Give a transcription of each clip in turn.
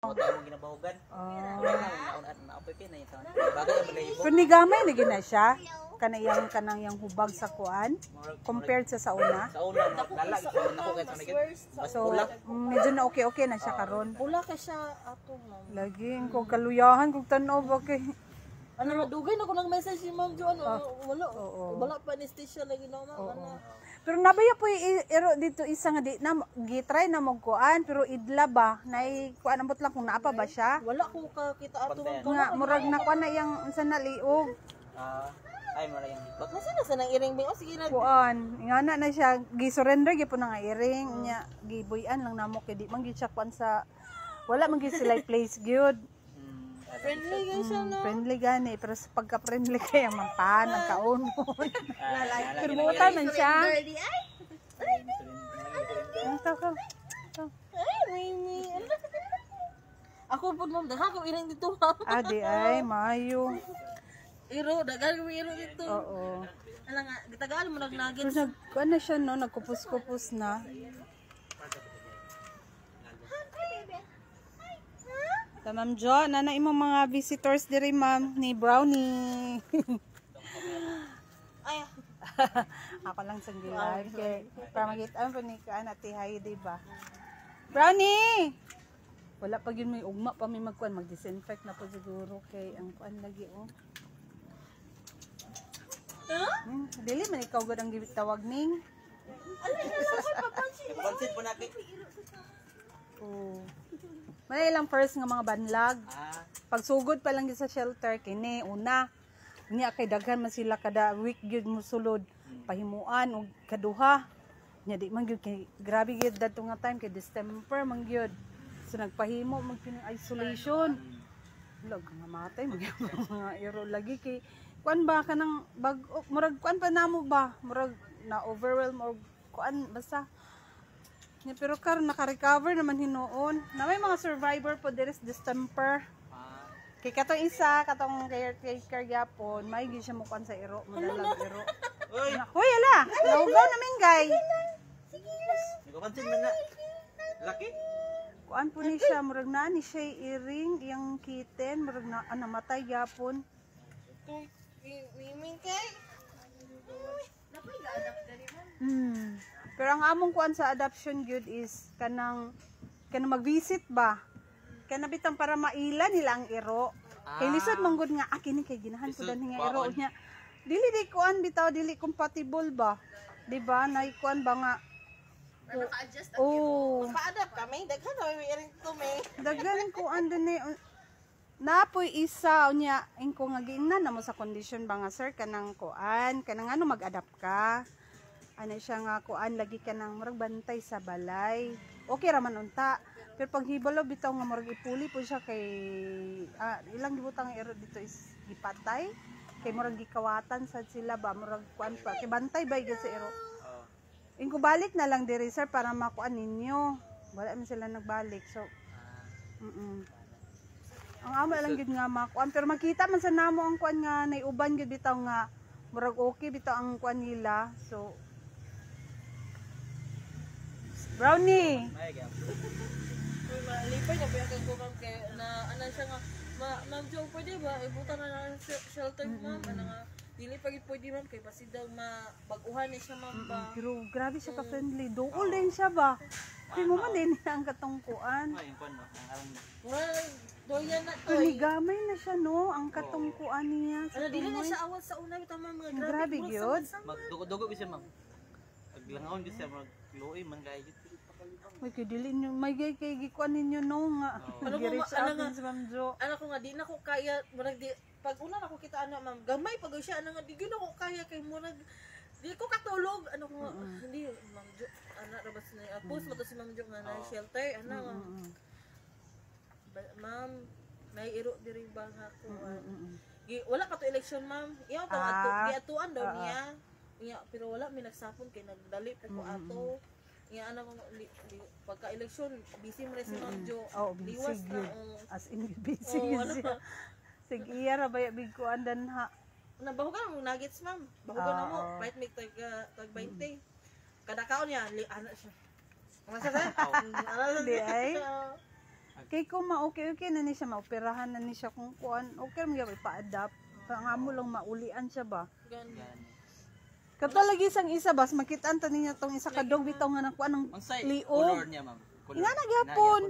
Tayo mo ginabahugan. Pero ni gamay na gina siya. Kanayang kanang yang hubag sa kuan compared sa una. Sa una, nalagi ko na ako kahit sa nagit. Mas So, pula. medyo na okay na siya karon. Pula ka siya ato ma'am. Lagi ko kaluyahan kog tan-aw ba kay Ano dugay na ko ng message si Ma'am Jo wala. oo. Wala pa anesthesia lagi na ma'am. Ano? pero nabaya po iro dito isa nga di na gitry na mo kuan pero idla ba nay kuan ambot lang kung naapa ba siya. Wala ko kakita ato ma'am. Nga murag na kuan na yang unsa na liog. Ay, mara yung hipot. Nasa na sa nang iring bing. O sige na. Kuan, ingana na siya gi-surrender gyud po na nga iring nya gibuyan lang namo kay di man gyud siya kuan sa wala man gyud sila place gyud. Friendly guys siya no. Friendly gani pero sa pagka-friendly kay ang mampan ang kaon. Pero mutan man siya. Ito ka. Ay, Mimi. Ako po ma'am, daghan ko iring dito ma'am. Adi ay mayo. Iro, daghan ko iro dito. Oo. Ala nga, gitagaan mo nagnagin. Pero nag ano siya no, nagkupus-kupus na. Ma'am Jo, nana imong mga visitors diri ma'am ni Brownie. Ay, Ako lang sa gilag kay para makita pa ni ka na tihay di ba? Brownie. Wala pa gyud may ugma pa may magkuan mag-disinfect na po siguro kay ang kuan lagi oh. Dili man ikaw gud ang gitawag ning. Pansit po natin. Oh. May ilang first nga mga banlag. Pagsugod pa lang gyud sa shelter kini una. Niya kay daghan man sila kada week gyud mosulod pahimuan og kaduha. Nya di man gyud kay grabe gyud dadto nga time kay December man gyud. So nagpahimo mag isolation. Lag nga matay mga iro lagi kay kuan ba kanang bag murag kuan pa namo ba murag na overwhelm or kuan basta nya pero karon naka-recover naman hinuon na may mga survivor po diri sa distemper kay katong isa katong caretaker gyapon may gyud siya mo kuan sa iro madalang iro hoy ala naugaw na mingay Hindi ko pansin man na. Laki. kuan po ni siya murag na ni siya iring iyang kitten murag na namatay gyapon. Mimi kay. Napay ga-adapt gani man. Pero ang among kuan sa adoption gyud is kanang mag-visit ba? Kana bitang para maila nila ang iro. Kay lisod man gud nga kini kay ginahan ko dan nga iro nya. Dili di kuan bitaw dili compatible ba? Di ba? Nay kuan ba nga Naka-adjust oh, pa-adapt kami. Daghan na may iring to me. daghan kuan din napoy isa unya ingko nga giingnan namo sa condition ba nga sir kanang kuan kanang ano mag-adapt ka. Ano siya nga kuan lagi ka nang murag bantay sa balay. Okay ra man unta. Pero pag hibalo bitaw nga murag ipuli po siya kay ilang gibutang iro dito is gipatay. Kay murag gikawatan sad sila ba murag kuan pa kay bantay ba gyud sa iro. Ingko balik na lang diri sir para makuan ninyo. Wala man sila nagbalik. So ang amo lang gyud nga makuan pero makita man sa namo ang kuan nga naiuban gyud bitaw nga murag okay bitaw ang kuan nila. So Brownie. Malipay na biya kay ko ma'am kay na ana siya nga ma'am Jo pwede ba ibutan na shelter ma'am ana nga dili pa gid pwede ma'am kay basi daw mabaguhan ni siya ma'am ba. Pero grabe siya ka friendly. Dool din siya ba? Kay mo man din ang katungkuan. Ay, yung kuan no. Ang aram na. Well, doyan na to. Panigamay na siya no ang katungkuan niya. Ano dili na siya awat sa una bitaw ma'am mga Grabe gyud. Magdugo-dugo bisa ma'am. Paglangaon bisa magluoy man gay gid. May kay dili niyo may gay kay gikuan ninyo no nga. Ano ko Gi-reach out din si Ma'am Jo. Ano ko nga di na ko kaya murag di pag una na ko kita ana ma'am gamay pag siya ana nga di gyud ako kaya kay murag di ko katulog ano ko nga hindi ma'am Jo ana ra bas na post mo to si Ma'am Jo nga na shelter ana nga ma'am may iro diri ba nga ko wala pa to election ma'am iya to giatuan daw niya pero wala mi nagsapon kay nagdali po ko ato iya ana ko pagka-election busy mo rin si Ma'am Jo liwas na as in busy siya. Sige iya ra baya big ko andan ha. Nabahugan mo nuggets ma'am. Bahugan na mo. Right make tag 20. Kada kaon niya ana siya. Ano sa sa? Di ay. Kay ko okay na ni siya, maoperahan na ni siya kung kuan, okay mo gyud ipa-adapt. Nga mo lang maulian siya ba. Gani. Gani. Katalagi isang isa bas makitaan ta ninyo tong isa ka dog bitaw nga nakuha ng Unsay liog. color niya, ma'am? Nga nagyapon.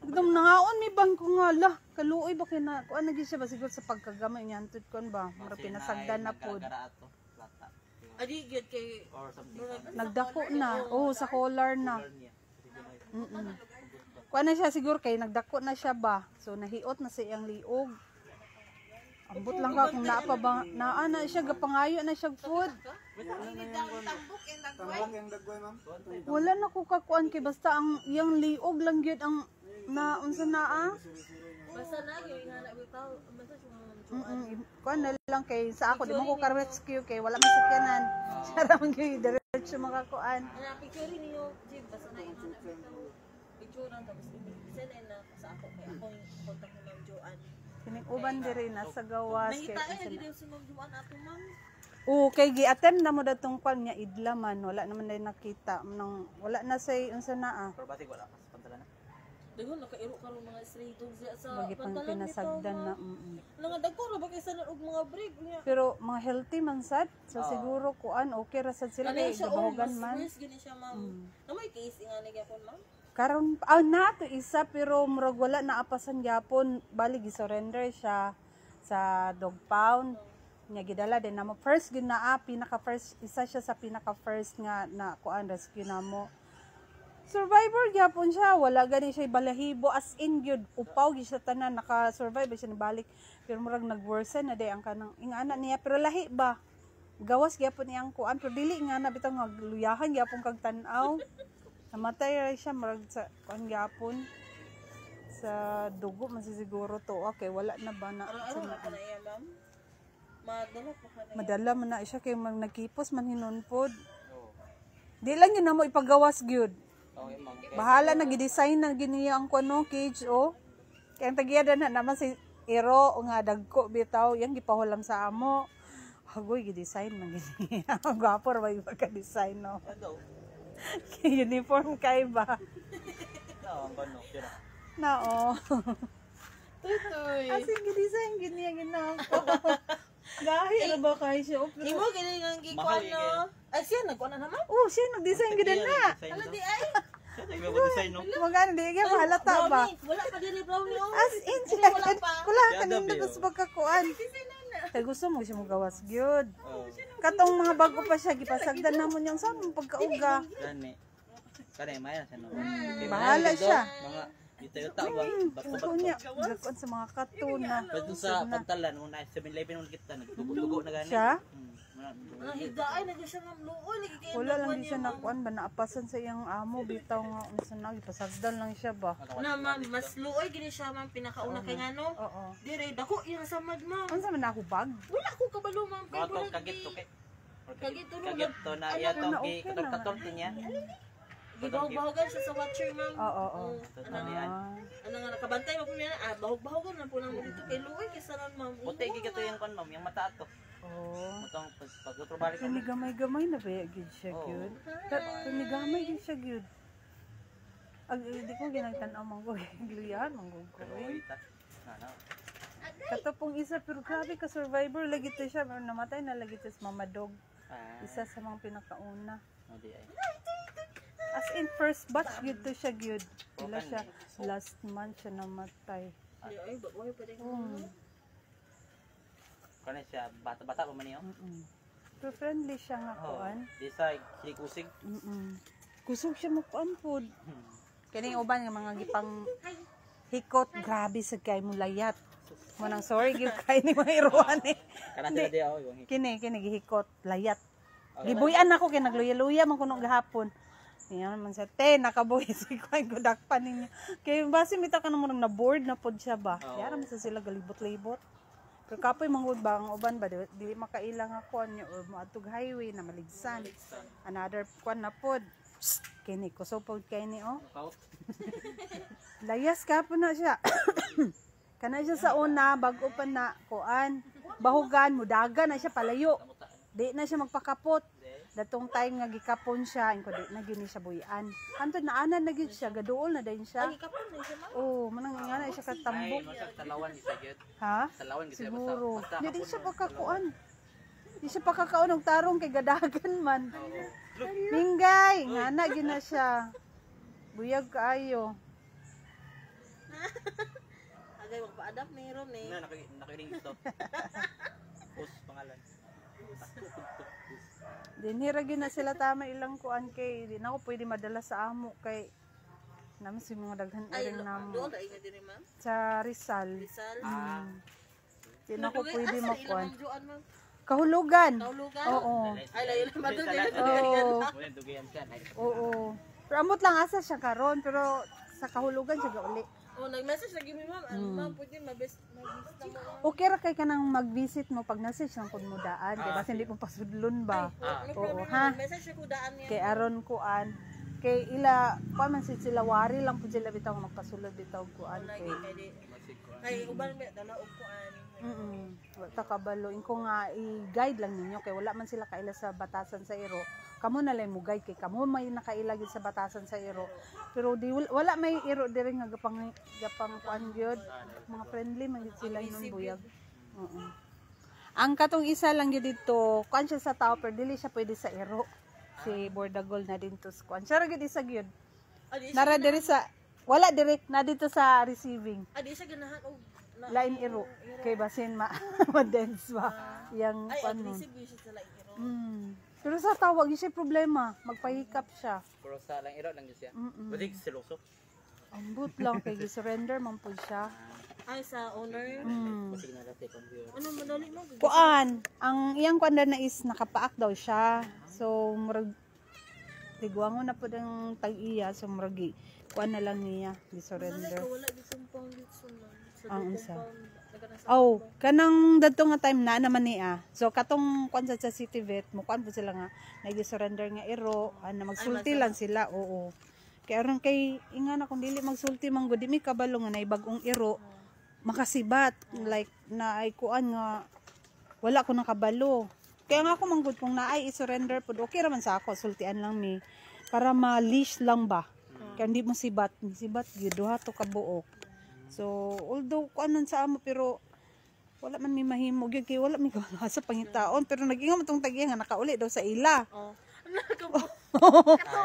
Dum nangaon mi bang ko nga lah kaluoy ba kina kuan na gyud siya ba siguro sa pagkagamay niya antud kon ba mura pinasagdan na pod. Plata. Adi gyud kay Or something. Nagdako na. Oh, sa collar na. Color niya. Kuan na siya siguro kay nagdako na siya ba. So nahiot na sa iyang liog. Ambot lang ka kung naa pa ba naa na siya gapangayo na siya food. Wala na ko kakuan kay basta ang iyang liog lang gyud ang na unsa naa. basta na gyud nga na bitaw basta siya Kuan na lang kay sa ako di mo ko ka-rescue kay wala man sakyanan. Siya ra man gyud diretso makakuan. ana picture niyo jib basta na yung picture tapos i-send na sa ako kay ako yung contact ni Ma'am Joanne. Kining uban diri na sa gawas kay Nangita unsa ay na. di si Ma'am Joanne ato ma'am. Kay gi-attempt na mo datong kwan niya idlaman wala naman na nakita nang wala na say unsa naa. Pero batik wala pas pantala na. Dagon nakairo karon mga stray dogs diya sa Lagi pang pantalan pinasagdan na. Nga dagko ra ba kay sa og mga break niya. Pero mga healthy man sad. So siguro kuan okay ra sad sila kay gabahogan man. Mas gani siya ma'am. Na may case nga nagyapon ma'am. Karon na to isa pero murag wala na apasan gyapon bali gi-surrender siya sa dog pound. Nya gidala din namo first gid na pinaka first isa siya sa pinaka first nga na kuan rescue namo. Survivor gyapon siya, wala gani siya balahibo as in gyud upaw gyud siya tanan naka-survive siya nabalik pero murag nag-worsen na day ang kanang ingana niya pero lahi ba gawas gyapon iyang kuan pero dili nga na bitaw nga luyahan gyapon kag tan-aw namatay ra siya murag sa kuan gyapon sa dugo man siguro to okay wala na ba na Araw-araw na kana iya ma'am. Madala pa kana. madala man na siya kay mag nagkipos man hinunpod Oo. di lang yun na mo ipagawas gyud. Okay, ma'am. Bahala na gi-design na giniya ang kuno cage o. Kaya ang tagiyada na naman si Iro nga dagko bitaw yang gipahulam sa amo. Hagoy gi-design man giniya. Gwapo ra ba yung pagka-design no. Ano? Uniform kay ba? No, ang banok. Yun. Nao. Tutoy. Asin gi-design giniya ginako. Gahi ra ba kay siya? Imo gani nga Mahal gikuan yun no. Ay siya nagkuan na naman. Oh, siya nag-design gid na. Ala di ay. Siya tayo mag-design, no? Magano di kay mahalata ba? Brownie. Wala pa diri brownie oh. As in siya. Wala pa. Kula Siya kanina dabi, gusto oh. pagkakuan. Kay gusto mo siya mo gawas gyud. Oo. Katong mga bago pa siya gipasagdan namon yung sa mong pagkauga. Gani. Kani, maya siya, no? Bahala siya. Mga yuta-yuta ba? Bako-bako. Ako niya, gakon sa mga katuna. Pwede sa pantalan, nung na 7-Eleven nung kita, nagdugo-dugo na gani. Siya? Ang higaay na siya ma'am luoy lagi kay. Wala lang di siya nakuan ba naapasan sa iyang amo bitaw nga unsa na gipasagdan lang siya ba. Na ma'am mas luoy gini siya ma'am pinakauna kay ngano. Oo. Dire dako yung samad ma'am. Unsa man ako bag? Wala ko kabalo ma'am kay Mga to, murag kagit to, kay. Kagit to, no? Kagit to na iya to, na, okay na. katorte niya. gibahog-bahogan siya sa watcher ma'am. Oo. Totalian. Ano nga nakabantay mo po niya. Bahog-bahogan na po nang dito kay luoy kay saran ma'am. Puti, gigato yung kon, ma'am, yung mata ato. Oh. Mutong pagtutrobalik ko. Kani gamay-gamay na ba gyud siya Oo. gyud? Kani gamay gyud siya gyud. Di ko ginagtan-aw manggo gluyan manggo ko. Katapong isa pero grabe ka survivor lagi to siya pero namatay na lagi to sa mama dog. Isa sa mga pinakauna. As in first batch gyud to siya gyud. Wala siya last month siya namatay. Ay, bagoy pa rin. Kani siya, bata-bata pa man niyo. Pero friendly siya nga kuan. Di sa kilikusig. Kusog siya mo kuan pod. Kani uban nga mga gipang hikot grabe sa kay mo layat. Mo nang sorry gyud kay ni mga iruan eh. Kana sila di ako yung Kini gihikot layat. Gibuyan ako kay nagluya-luya man kuno gahapon. Yan man sa te nakabuhi si kuan ko dakpan ninyo. Kay base mita ka namo na board na pod siya ba. Yara man sa sila galibot-libot. Pero kapoy manghud ba ang uban ba dili makailang ako niyo or moadtog highway na maligsan. Another kuan na pod. Kini ko so pod kay ni oh. Layas ka po na siya. Kana siya sa una bago pa na kuan. Bahugan mo daga na siya palayo. Di na siya magpakapot. Datong time nga gikapon siya, inko di na gini siya buyan. Antod na anan na gyud siya, gaduol na dayon siya. Ay, kapon na siya, ma'am. Oh, manang nga na siya Ay, katambok. masag talawan isa gyud. Ha? Talawan gyud Siguro. basta. Di siya pagkakuan. Di siya pagkakaon og tarong kay gadagan man. Minggay, nga na gyud na siya. Buyag kaayo. Agay magpa-adapt ni Ron eh. Na nakiring ito. Post pangalan. Dinhira gyud na sila tama ilang kuan kay di na ako pwede madala sa amo kay naman si mga daghan Ay, iring namo doon na ingat din, ma'am. sa Rizal. Rizal. Di na ako pwede Asa makuan. ilang juan, ma'am? Kahulugan. Kaulugan? Oo. Ay, layo naman doon. Oo. Wala dugian siya. Oo. Pero amot lang asa siya karon pero sa kahulugan siya gauli. Oh, nag-message lagi mi, ma'am. Ano, ma'am, pwede mabis na mo. Okay ra kay kanang mag-visit mo pag message lang pud mo daan, di ba? Hindi mo pasudlon ba? No Oo, problem, ha? message ko daan niya. Kay aron kuan kay ila kuan man sila wari lang pud sila bitaw magpasulod bitaw kuan Lagi kay. kay di. Ay, uban mi dala og kuan. Wa ta kabalo inko nga i-guide lang ninyo kay wala man sila kaila sa batasan sa iro. Kamo na lang mo guide kay kamo may nakaila gyud sa batasan sa iro. Pero di wala may iro diri nga gapang kuan gyud. Mga friendly man gyud sila inon buyag. Oo. Ang katong isa lang gyud dito, kuan siya sa tao pero dili siya pwede sa iro. Si Bordagol na din to kuan. Siya ra gyud isa gyud. Nara diri sa wala diri na dito sa receiving. Adi siya ganahan og Lain iro kay basin ma-dense ba yang ay kuan nun. aggressive siya sa lain iro. Pero sa tawag siya problema, magpahikap siya. Pero sa lang iro lang gyud siya. Mm-mm. Pwede silusok. Ambot lang kay gi-surrender man pud siya. Ay sa owner. Kasi ginadate computer. Ano madali mo? Kuan, ang iyang kuan na is nakapaak daw siya. So murag tigwangon na pud ang tag-iya so murag kuan na lang niya gi-surrender. Wala di compound dito sa Ang isa. compound. Oh, kanang dadto nga time na naman niya. So katong kuan sa city vet, mo kuan po sila nga nagi-surrender nga iro, ana magsulti lang sila. Oo. Kay aron kay inga na kung dili magsulti man gud mi kabalo nga naibag-ong iro makasibat like na ay kuan nga wala ko nakabalo. Kaya nga ako manggod kung naay i-surrender pud okay ra man sa ako, sultian lang mi para ma-leash lang ba. Kaya hindi mo sibat gyud duha to ka buok. So, although kuanan sa amo pero wala man mi mahimo gyud kay wala mi gawala sa pangitaon pero nag-ingon mo tong tagiya nga nakauli daw sa ila. Oh.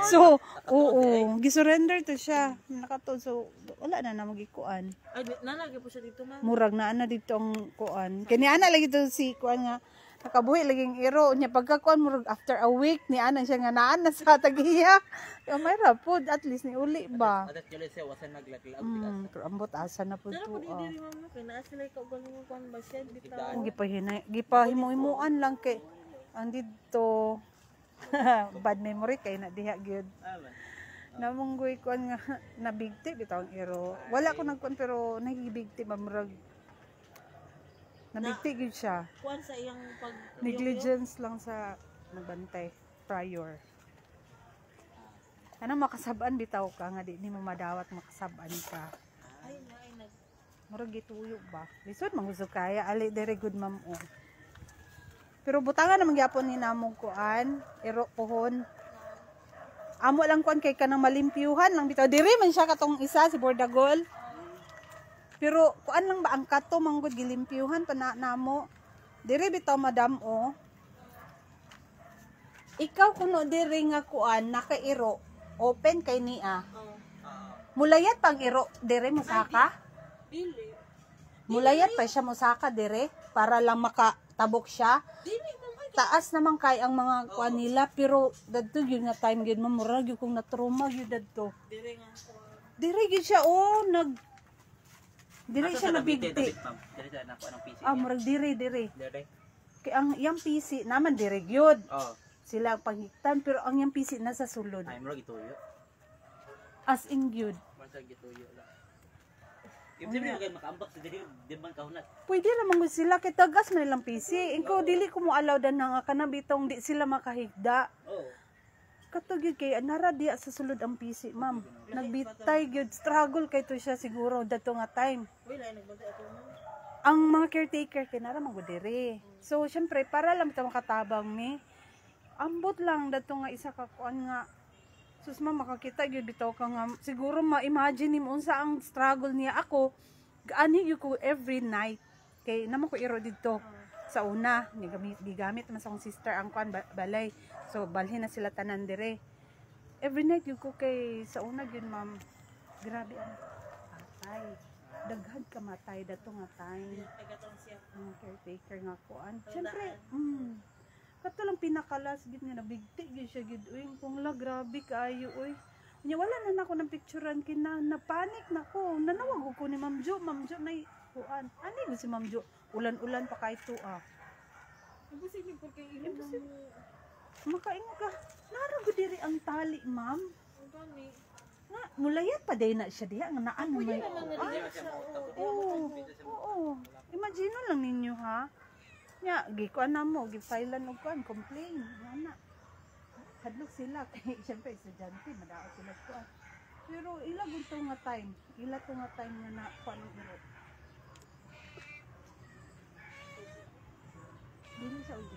So, oo, gisurrender to siya. Nakato so wala na magikuan. Ay, nalagay po siya dito, ma'am. Murag na ana dito ang kuan. Kani ana lagi to si kuan nga nakabuhi laging iro nya pagkakuan murag after a week ni ana siya nga naan na sa tagiya. Kaya may rapod at least ni uli ba. Adat gyud siya wasan naglaglag. Pero ambot asa na pud Pero to. po dili ma'am, kay naa sila ka uban mo kuan ba siya dito. Gipahimo-himuan lang kay andito bad memory kay na diha gyud. Namunggoy kuan nga nabigti bitaw ang iro. Wala ko nagkuan pero nagibigti ba murag nabigti gyud siya. Kuan sa iyang pag Negligence lang sa nagbantay prior. Ano makasabaan bitaw ka nga di mo madawat makasabaan ka. ay nag Murag gituyo ba? Lisod manghusog kaya ali dere good ma'am o. Pero butangan naman gyapon ni namong kuan, iro pohon. Amo lang kuan kay kanang malimpyuhan lang bitaw. Diri man siya katong isa si Bordagol. Pero kuan lang ba ang kato manggod gilimpyuhan pa na namo. Diri bitaw madam o. Ikaw kuno diri nga kuan nakairo open kay niya. Mulayat pang iro diri mo saka. dili. Mulayat pa siya mo saka diri para lang makatabok siya. Dili ma'am. Taas naman kay ang mga kuan nila pero dadto gyud nga time gyud mamurag gyud kung na-trauma gyud dadto. Dili nga ko. Diri gyud siya diri siya nabigti. Diri siya nakuha ng PC. Murag diri. Diri. Kay ang iyang PC naman diri gyud. Oh. Sila ang panghiktan pero ang iyang PC nasa sulod. Ay mo gituyo. As in gyud. Basta gituyo lang. If di mo kay makaambak sa diri di man kahunat. Pwede naman gud sila kay tagas man nilang PC. Inko dili ko mo allow dan nga kanabitong di sila makahigda. Oh. Kato gyud kay nara diya sa sulod ang PC, ma'am. Nagbitay gyud struggle kay to siya siguro dato nga time. Wala nagbantay ako ma'am. Ang mga caretaker kay nara man gud diri. So syempre para lang bitaw makatabang mi. ambot lang dato nga isa ka kuan nga sus ma makakita gyud bitaw ka nga siguro ma-imagine mo unsa ang struggle niya ako gaani gyud ko every night kay namo ko iro didto sa una gigamit man sa akong sister ang kuan balay so balhin na sila tanan dire every night gyud ko kay sa una gyud ma'am grabe ang patay daghan ka matay dato nga time Tagatong siya. caretaker nga kuan syempre kato lang pinakalas gid nga nabigti gid siya gid uy kung la grabe kaayo uy nya wala na nako ng picturean kina napanik nako nanawag ko ni Ma'am Jo nay kuan ani ba si Ma'am Jo ulan-ulan pa kay to Imposible porque imo makaingon ka naro gud diri ang tali ma'am ang gani. nga mulayat pa day na siya diha nga naan may Naman na Hindi rin man siya siya. mautak. oo imagine lang ninyo ha nya gikuan na mo gifailan og kuan complain ana hadlok sila kay syempre estudyante madaot sila kuan pero ila gud to nga time nga na kuan og iro dili siya ug